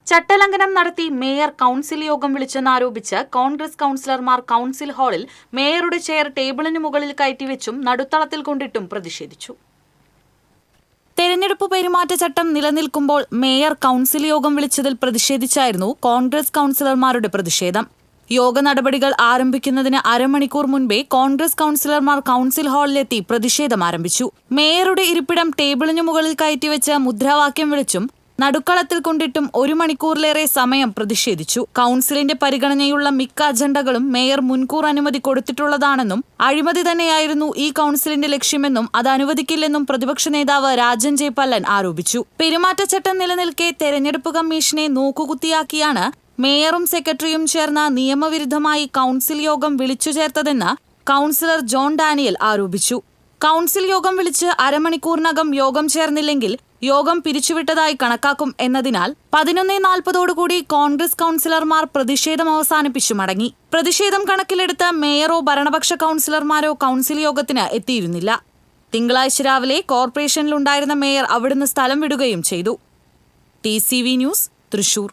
ചട്ടലംഘനം നടത്തി mayor council യോഗം വിളിച്ചെന്നാരോപിച്ച് കോൺഗ്രസ് കൗൺസിലർമാർ കൗൺസിൽ ഹാളിൽ മേയറുടെ ചെയർ ടേബിളിന് മുകളിൽ കയറ്റിവെച്ചും നടുത്തളത്തിൽ കൊണ്ടിട്ടും പ്രതിഷേധിച്ചു. തെരഞ്ഞെടുപ്പ് പെരുമാറ്റച്ചട്ടം നിലനിൽക്കുമ്പോൾ മേയർ കൗൺസിൽ യോഗം വിളിച്ചതിൽ പ്രതിഷേധിച്ചായിരുന്നു കോൺഗ്രസ് കൗൺസിലർമാരുടെ പ്രതിഷേധം. യോഗ നടപടികൾ ആരംഭിക്കുന്നതിന് അരമണിക്കൂർ മുൻപേ കോൺഗ്രസ് കൗൺസിലർമാർ കൗൺസിൽ ഹാളിലെത്തി പ്രതിഷേധം ആരംഭിച്ചു. മേയറുടെ ഇരിപ്പിടം ടേബിളിനു മുകളിൽ കയറ്റിവെച്ച് മുദ്രാവാക്യം വിളിച്ചും നടുക്കളത്തിൽ കൊണ്ടിട്ടും 1 മണിക്കൂറിലേറെ സമയം പ്രതിഷേധിച്ചു. കൗൺസിലിന്റെ പരിഗണനയുള്ള മിക്ക അജണ്ടകളും മേയർ മുൻകൂർ അനുമതി കൊടുത്തിട്ടുള്ളതാണെന്നും അഴിമതി തന്നെയായിരുന്നു ഈ കൗൺസിലിന്റെ ലക്ഷ്യമെന്നും അത് അനുവദിക്കില്ലെന്നും പ്രതിപക്ഷ നേതാവ് രാജൻ ജെ പല്ലൻ ആരോപിച്ചു. പെരുമാറ്റച്ചട്ടം നിലനിൽക്കെ തെരഞ്ഞെടുപ്പ് കമ്മീഷനെ നോക്കുകുത്തിയാക്കിയാണ് മേയറും സെക്രട്ടറിയും ചേർന്ന് നിയമവിരുദ്ധമായി കൗൺസിൽ യോഗം വിളിച്ചു ചേർത്തതെന്ന് കൗൺസിലർ ജോൺ ഡാനിയൽ ആരോപിച്ചു. കൗൺസിൽ യോഗം വിളിച്ച് അരമണിക്കൂറിനകം യോഗം ചേർന്നില്ലെങ്കിൽ യോഗം പിരിച്ചുവിട്ടതായി കണക്കാക്കും എന്നതിനാൽ 11:40 കോൺഗ്രസ് കൗൺസിലർമാർ പ്രതിഷേധം അവസാനിപ്പിച്ചു മടങ്ങി. പ്രതിഷേധം കണക്കിലെടുത്ത് മേയറോ ഭരണപക്ഷ കൗൺസിലർമാരോ കൗൺസിൽ യോഗത്തിന് എത്തിയിരുന്നില്ല. തിങ്കളാഴ്ച രാവിലെ കോർപ്പറേഷനിലുണ്ടായിരുന്ന മേയർ അവിടുന്ന് സ്ഥലം വിടുകയും ചെയ്തു. TCV news, Thrissur.